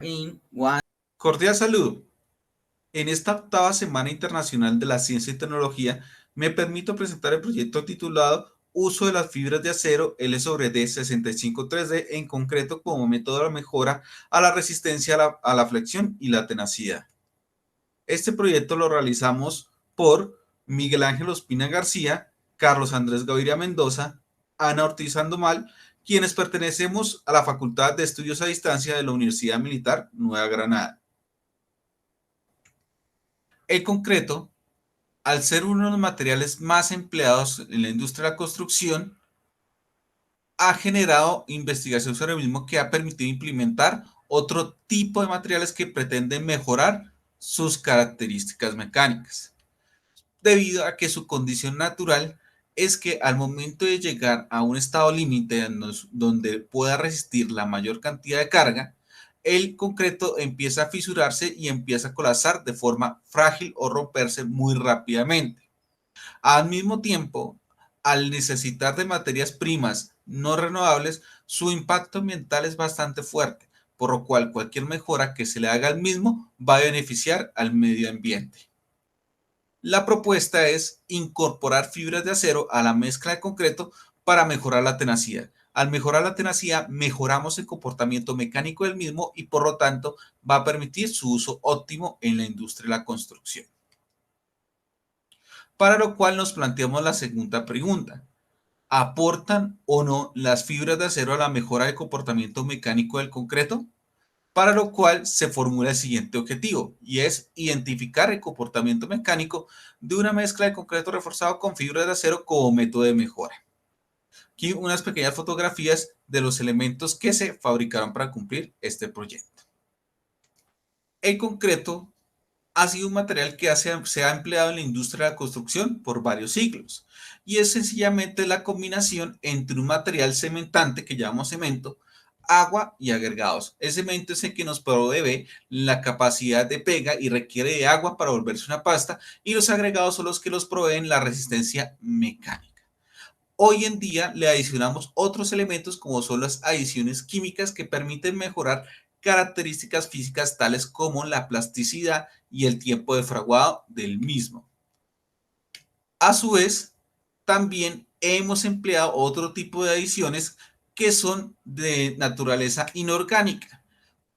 In one. Cordial saludo. En esta octava Semana Internacional de la Ciencia y Tecnología, me permito presentar el proyecto titulado Uso de las fibras de acero L sobre D 65-3D en concreto como método de mejora a la resistencia a la flexión y la tenacidad. Este proyecto lo realizamos por Miguel Ángel Ospina García, Carlos Andrés Gaviria Mendoza, Ana Ortiz Sandoval, quienes pertenecemos a la Facultad de Estudios a Distancia de la Universidad Militar Nueva Granada. El concreto, al ser uno de los materiales más empleados en la industria de la construcción, ha generado investigación sobre el mismo que ha permitido implementar otro tipo de materiales que pretenden mejorar sus características mecánicas, debido a que su condición natural es que al momento de llegar a un estado límite donde pueda resistir la mayor cantidad de carga, el concreto empieza a fisurarse y empieza a colapsar de forma frágil o romperse muy rápidamente. Al mismo tiempo, al necesitar de materias primas no renovables, su impacto ambiental es bastante fuerte, por lo cual cualquier mejora que se le haga al mismo va a beneficiar al medio ambiente. La propuesta es incorporar fibras de acero a la mezcla de concreto para mejorar la tenacidad. Al mejorar la tenacidad, mejoramos el comportamiento mecánico del mismo y por lo tanto va a permitir su uso óptimo en la industria de la construcción. Para lo cual nos planteamos la segunda pregunta. ¿Aportan o no las fibras de acero a la mejora del comportamiento mecánico del concreto? Para lo cual se formula el siguiente objetivo y es identificar el comportamiento mecánico de una mezcla de concreto reforzado con fibras de acero como método de mejora. Aquí unas pequeñas fotografías de los elementos que se fabricaron para cumplir este proyecto. El concreto ha sido un material que se ha empleado en la industria de la construcción por varios siglos y es sencillamente la combinación entre un material cementante que llamamos cemento, agua y agregados. El cemento es el que nos provee la capacidad de pega y requiere de agua para volverse una pasta y los agregados son los que nos proveen la resistencia mecánica. Hoy en día le adicionamos otros elementos como son las adiciones químicas que permiten mejorar características físicas tales como la plasticidad y el tiempo de fraguado del mismo. A su vez, también hemos empleado otro tipo de adiciones que son de naturaleza inorgánica,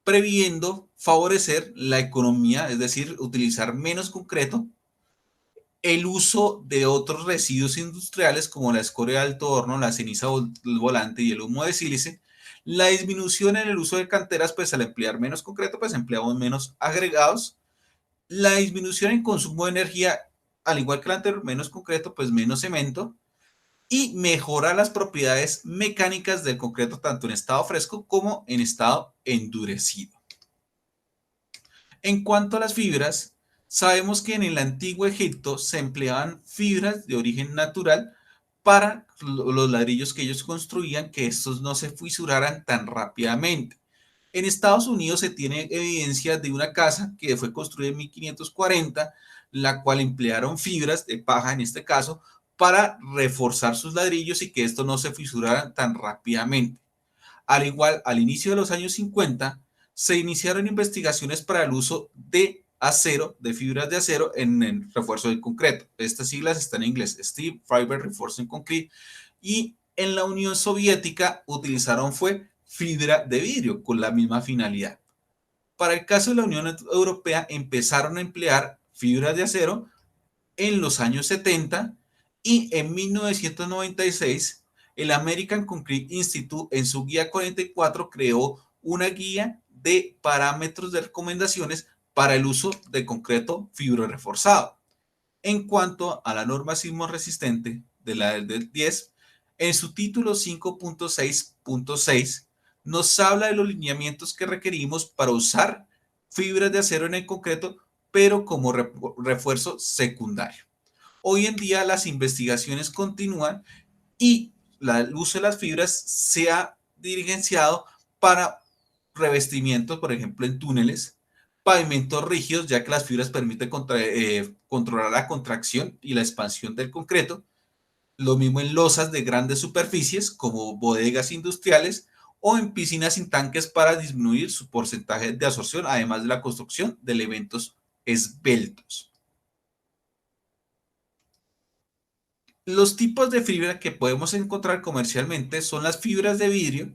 previendo favorecer la economía, es decir, utilizar menos concreto, el uso de otros residuos industriales como la escoria de alto horno, la ceniza volante y el humo de sílice, la disminución en el uso de canteras, pues al emplear menos concreto, pues empleamos menos agregados, la disminución en consumo de energía, al igual que el anterior, menos concreto, pues menos cemento, y mejora las propiedades mecánicas del concreto tanto en estado fresco como en estado endurecido. En cuanto a las fibras, sabemos que en el antiguo Egipto se empleaban fibras de origen natural para los ladrillos que ellos construían, que estos no se fisuraran tan rápidamente. En Estados Unidos se tiene evidencia de una casa que fue construida en 1540, la cual emplearon fibras de paja en este caso para reforzar sus ladrillos y que estos no se fisuraran tan rápidamente. Al igual, al inicio de los años 50, se iniciaron investigaciones para el uso de acero, de fibras de acero en el refuerzo del concreto. Estas siglas están en inglés, Steel Fiber Reinforcing Concrete, y en la Unión Soviética utilizaron fue fibra de vidrio con la misma finalidad. Para el caso de la Unión Europea empezaron a emplear fibras de acero en los años 70 y en 1996 el American Concrete Institute en su guía 44 creó una guía de parámetros de recomendaciones para el uso de concreto fibro reforzado. En cuanto a la norma sismo resistente de la del 10, en su título 5.6.6 nos habla de los lineamientos que requerimos para usar fibras de acero en el concreto, pero como refuerzo secundario. Hoy en día las investigaciones continúan y el uso de las fibras se ha dirigenciado para revestimientos, por ejemplo, en túneles, pavimentos rígidos, ya que las fibras permiten controlar la contracción y la expansión del concreto. Lo mismo en losas de grandes superficies, como bodegas industriales o en piscinas sin tanques para disminuir su porcentaje de absorción, además de la construcción de elementos esbeltos. Los tipos de fibra que podemos encontrar comercialmente son las fibras de vidrio,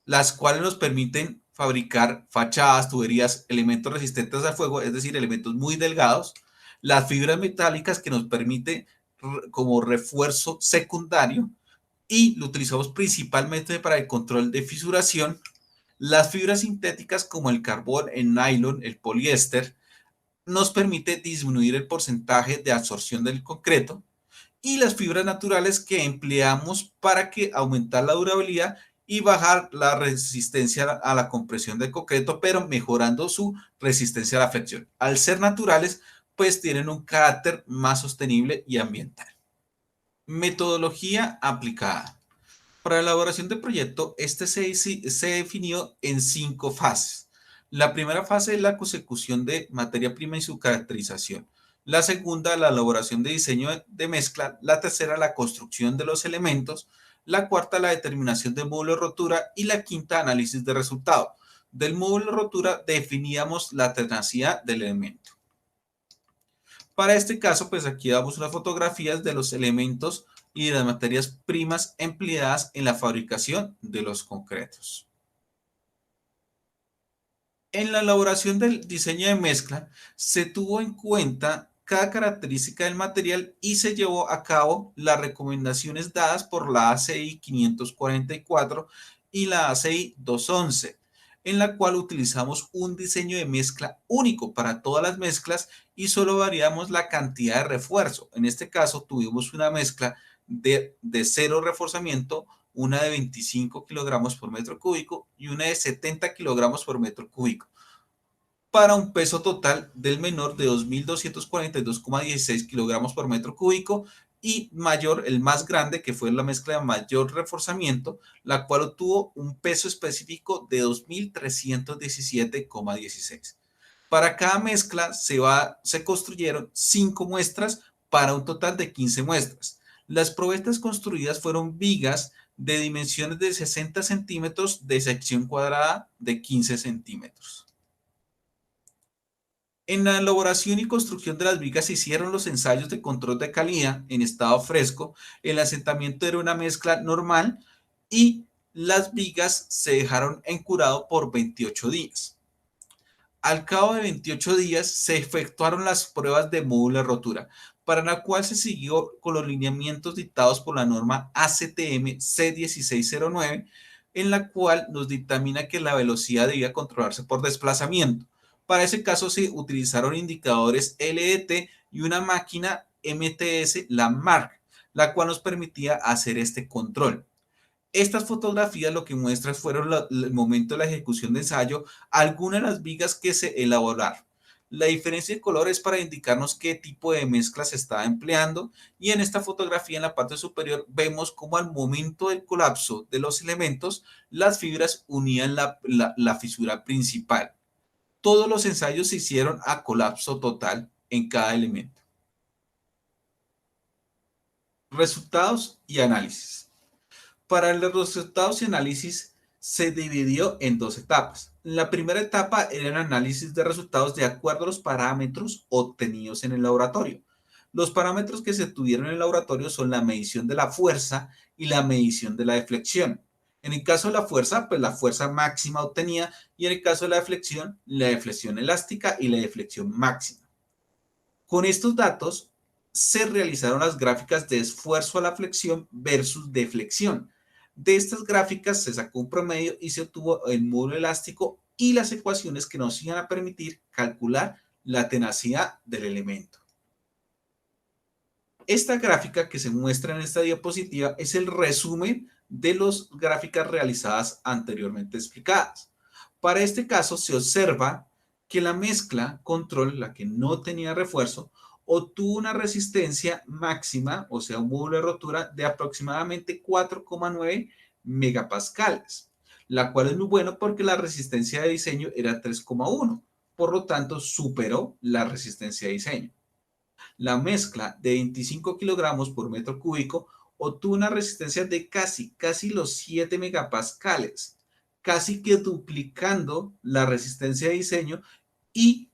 las cuales nos permiten fabricar fachadas, tuberías, elementos resistentes al fuego, es decir, elementos muy delgados. Las fibras metálicas que nos permite como refuerzo secundario y lo utilizamos principalmente para el control de fisuración. Las fibras sintéticas como el carbón, el nylon, el poliéster, nos permite disminuir el porcentaje de absorción del concreto, y las fibras naturales que empleamos para que aumentar la durabilidad y bajar la resistencia a la compresión del concreto, pero mejorando su resistencia a la flexión. Al ser naturales, pues tienen un carácter más sostenible y ambiental. Metodología aplicada. Para la elaboración del proyecto, se definió en 5 fases. La primera fase es la consecución de materia prima y su caracterización. La segunda, la elaboración de diseño de mezcla. La tercera, la construcción de los elementos. La cuarta, la determinación del módulo de rotura. Y la quinta, análisis de resultado. Del módulo de rotura definíamos la tenacidad del elemento. Para este caso, pues aquí damos unas fotografías de los elementos y de las materias primas empleadas en la fabricación de los concretos. En la elaboración del diseño de mezcla, se tuvo en cuenta cada característica del material y se llevó a cabo las recomendaciones dadas por la ACI 544 y la ACI 211, en la cual utilizamos un diseño de mezcla único para todas las mezclas y solo variamos la cantidad de refuerzo. En este caso tuvimos una mezcla de 0 reforzamiento, una de 25 kilogramos por metro cúbico y una de 70 kilogramos por metro cúbico, para un peso total del menor de 2.242,16 kilogramos por metro cúbico y mayor, el más grande, que fue la mezcla de mayor reforzamiento, la cual obtuvo un peso específico de 2.317,16. Para cada mezcla se construyeron 5 muestras para un total de 15 muestras. Las probetas construidas fueron vigas de dimensiones de 60 centímetros de sección cuadrada de 15 centímetros. En la elaboración y construcción de las vigas se hicieron los ensayos de control de calidad en estado fresco. El asentamiento era una mezcla normal y las vigas se dejaron en curado por 28 días. Al cabo de 28 días se efectuaron las pruebas de módulo de rotura, para la cual se siguió con los lineamientos dictados por la norma ACTM C1609, en la cual nos dictamina que la velocidad debía controlarse por desplazamiento. Para ese caso se utilizaron indicadores LET y una máquina MTS, la MARC, la cual nos permitía hacer este control. Estas fotografías lo que muestran fueron el momento de la ejecución de ensayo, algunas de las vigas que se elaboraron. La diferencia de color es para indicarnos qué tipo de mezcla se estaba empleando, y en esta fotografía en la parte superior vemos cómo al momento del colapso de los elementos, las fibras unían la fisura principal. Todos los ensayos se hicieron a colapso total en cada elemento. Resultados y análisis. Para los resultados y análisis se dividió en 2 etapas. La primera etapa era el análisis de resultados de acuerdo a los parámetros obtenidos en el laboratorio. Los parámetros que se tuvieron en el laboratorio son la medición de la fuerza y la medición de la deflexión. En el caso de la fuerza, pues la fuerza máxima obtenida, y en el caso de la deflexión elástica y la deflexión máxima. Con estos datos se realizaron las gráficas de esfuerzo a la flexión versus deflexión. De estas gráficas se sacó un promedio y se obtuvo el módulo elástico y las ecuaciones que nos iban a permitir calcular la tenacidad del elemento. Esta gráfica que se muestra en esta diapositiva es el resumen de las gráficas realizadas anteriormente explicadas. Para este caso se observa que la mezcla control, la que no tenía refuerzo, obtuvo una resistencia máxima, o sea, un módulo de rotura de aproximadamente 4,9 megapascales, la cual es muy bueno porque la resistencia de diseño era 3,1, por lo tanto superó la resistencia de diseño. La mezcla de 25 kilogramos por metro cúbico obtuvo una resistencia de casi los 7 megapascales, casi que duplicando la resistencia de diseño y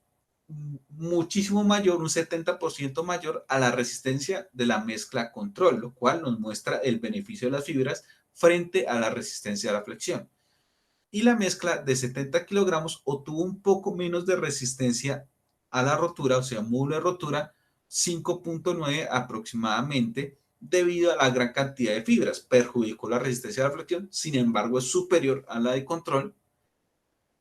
muchísimo mayor, un 70% mayor a la resistencia de la mezcla control, lo cual nos muestra el beneficio de las fibras frente a la resistencia a la flexión. Y la mezcla de 70 kilogramos obtuvo un poco menos de resistencia a la rotura, o sea, módulo de rotura 5.9 aproximadamente, debido a la gran cantidad de fibras. Perjudicó la resistencia a la flexión, sin embargo, es superior a la de control,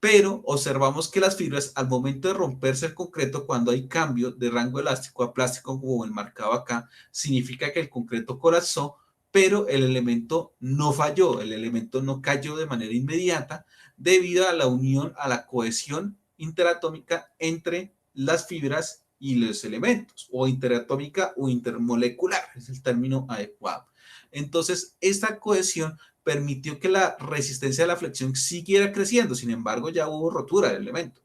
pero observamos que las fibras, al momento de romperse el concreto, cuando hay cambio de rango elástico a plástico, como el marcado acá, significa que el concreto colapsó, pero el elemento no falló, el elemento no cayó de manera inmediata debido a la unión, a la cohesión interatómica entre las fibras y los elementos, o interatómica o intermolecular, es el término adecuado. Entonces, esta cohesión permitió que la resistencia a la flexión siguiera creciendo. Sin embargo, ya hubo rotura del elemento.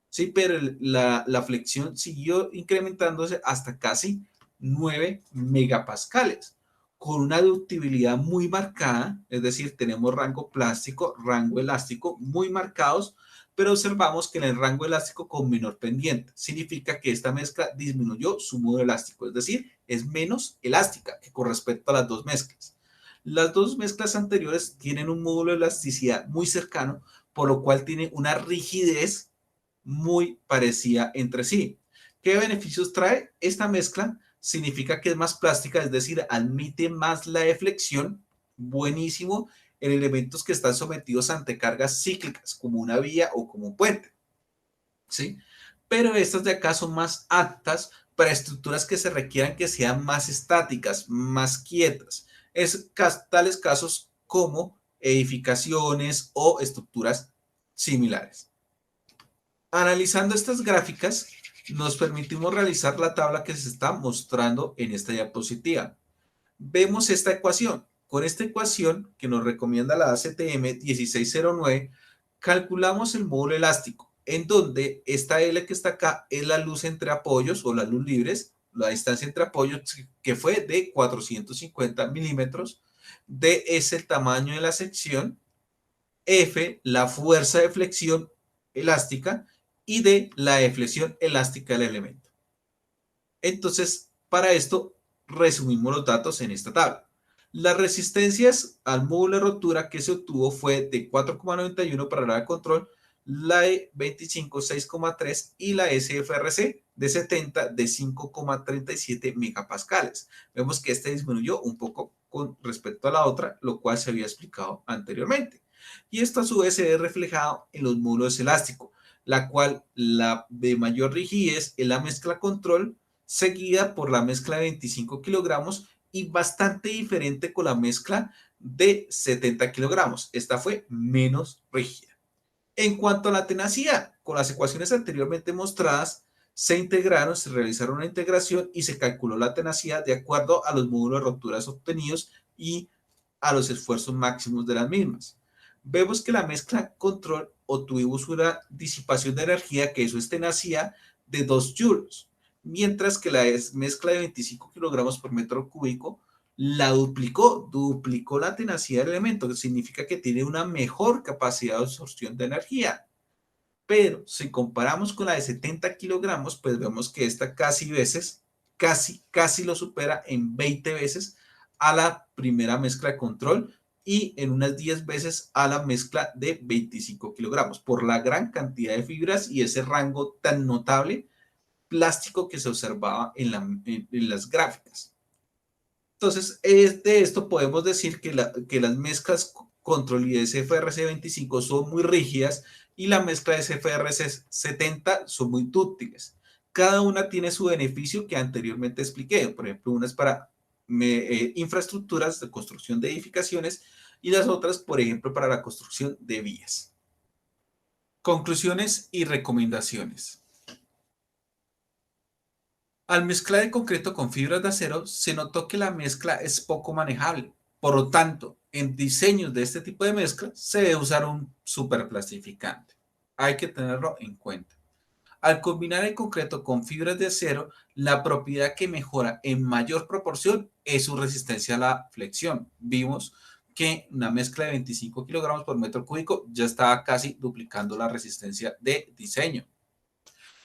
Sí, pero la flexión siguió incrementándose hasta casi 9 megapascales, con una ductibilidad muy marcada, es decir, tenemos rango plástico, rango elástico muy marcados, pero observamos que en el rango elástico con menor pendiente, significa que esta mezcla disminuyó su módulo elástico, es decir, es menos elástica que con respecto a las dos mezclas. Las dos mezclas anteriores tienen un módulo de elasticidad muy cercano, por lo cual tiene una rigidez muy parecida entre sí. ¿Qué beneficios trae esta mezcla? Significa que es más plástica, es decir, admite más la deflexión, buenísimo, en elementos que están sometidos ante cargas cíclicas, como una vía o como un puente. ¿Sí? Pero estas de acá son más aptas para estructuras que se requieran que sean más estáticas, más quietas. Es tales casos como edificaciones o estructuras similares. Analizando estas gráficas, nos permitimos realizar la tabla que se está mostrando en esta diapositiva. Vemos esta ecuación. Con esta ecuación que nos recomienda la ACTM 1609, calculamos el módulo elástico, en donde esta L que está acá es la luz entre apoyos o la luz libres, la distancia entre apoyos que fue de 450 milímetros, D es el tamaño de la sección, F la fuerza de flexión elástica y D la deflexión elástica del elemento. Entonces, para esto resumimos los datos en esta tabla. Las resistencias al módulo de rotura que se obtuvo fue de 4,91 para la de control, la de 25 6,3 y la SFRC de 70 de 5,37 megapascales. Vemos que este disminuyó un poco con respecto a la otra, lo cual se había explicado anteriormente. Y esto a su vez se ve reflejado en los módulos elásticos, la cual la de mayor rigidez es la mezcla control, seguida por la mezcla de 25 kilogramos y bastante diferente con la mezcla de 70 kilogramos. Esta fue menos rígida. En cuanto a la tenacidad, con las ecuaciones anteriormente mostradas, se integraron, se realizaron una integración y se calculó la tenacidad de acuerdo a los módulos de rupturas obtenidos y a los esfuerzos máximos de las mismas. Vemos que la mezcla control obtuvimos una disipación de energía, que eso es tenacidad, de 2 joules, mientras que la mezcla de 25 kilogramos por metro cúbico la duplicó la tenacidad del elemento, que significa que tiene una mejor capacidad de absorción de energía. Pero si comparamos con la de 70 kilogramos, pues vemos que esta casi lo supera en 20 veces a la primera mezcla de control y en unas 10 veces a la mezcla de 25 kilogramos, por la gran cantidad de fibras y ese rango tan notable plástico que se observaba en las gráficas. Entonces, de esto podemos decir que las mezclas control y de SFRC 25 son muy rígidas y la mezcla de SFRC 70 son muy dúctiles. Cada una tiene su beneficio que anteriormente expliqué. Por ejemplo, una es para infraestructuras de construcción de edificaciones y las otras, por ejemplo, para la construcción de vías. Conclusiones y recomendaciones. Al mezclar el concreto con fibras de acero, se notó que la mezcla es poco manejable. Por lo tanto, en diseños de este tipo de mezcla, se debe usar un superplastificante. Hay que tenerlo en cuenta. Al combinar el concreto con fibras de acero, la propiedad que mejora en mayor proporción es su resistencia a la flexión. Vimos que una mezcla de 25 kilogramos por metro cúbico ya estaba casi duplicando la resistencia de diseño.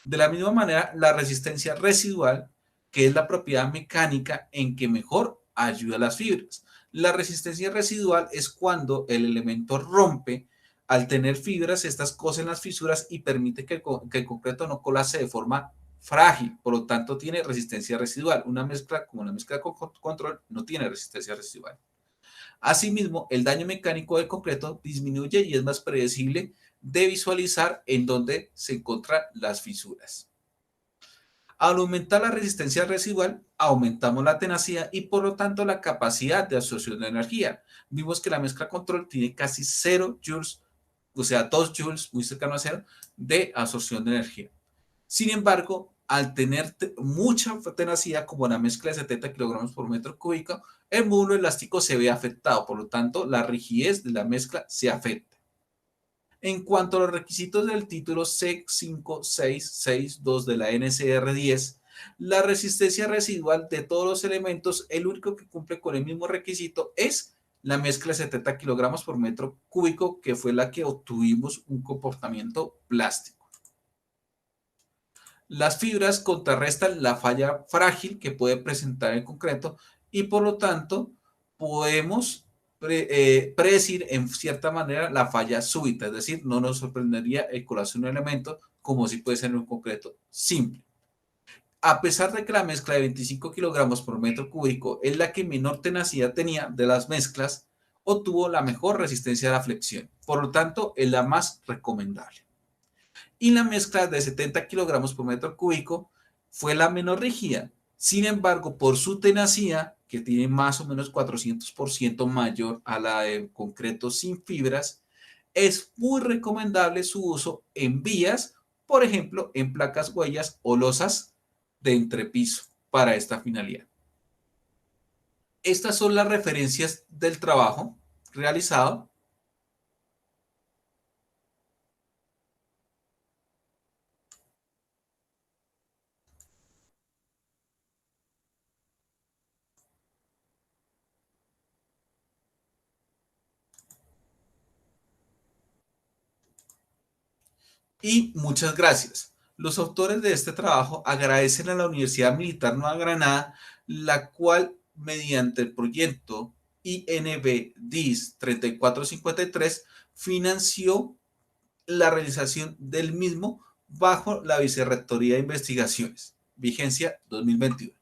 De la misma manera, la resistencia residual, que es la propiedad mecánica en que mejor ayuda a las fibras. La resistencia residual es cuando el elemento rompe. Al tener fibras, estas cosen las fisuras y permite que el concreto no colapse de forma frágil. Por lo tanto, tiene resistencia residual. Una mezcla como una mezcla con control no tiene resistencia residual. Asimismo, el daño mecánico del concreto disminuye y es más predecible de visualizar en dónde se encuentran las fisuras. Al aumentar la resistencia residual, aumentamos la tenacidad y por lo tanto la capacidad de absorción de energía. Vimos que la mezcla control tiene casi 0 joules, o sea, 2 joules, muy cercano a 0, de absorción de energía. Sin embargo, al tener mucha tenacidad, como la mezcla de 70 kilogramos por metro cúbico, el módulo elástico se ve afectado, por lo tanto, la rigidez de la mezcla se afecta. En cuanto a los requisitos del título C5662 de la NCR 10, la resistencia residual de todos los elementos, el único que cumple con el mismo requisito es la mezcla de 70 kilogramos por metro cúbico, que fue la que obtuvimos un comportamiento plástico. Las fibras contrarrestan la falla frágil que puede presentar el concreto y por lo tanto podemos predecir en cierta manera la falla súbita, es decir, no nos sorprendería el colapso de un elemento como si puede ser en un concreto simple. A pesar de que la mezcla de 25 kilogramos por metro cúbico es la que menor tenacidad tenía de las mezclas, obtuvo la mejor resistencia a la flexión, por lo tanto es la más recomendable. Y la mezcla de 70 kilogramos por metro cúbico fue la menos rígida. Sin embargo, por su tenacidad, que tiene más o menos 400% mayor a la de concreto sin fibras, es muy recomendable su uso en vías, por ejemplo, en placas huellas o losas de entrepiso para esta finalidad. Estas son las referencias del trabajo realizado. Y muchas gracias. Los autores de este trabajo agradecen a la Universidad Militar Nueva Granada, la cual, mediante el proyecto INB-DIS 3453, financió la realización del mismo bajo la Vicerrectoría de Investigaciones, vigencia 2021.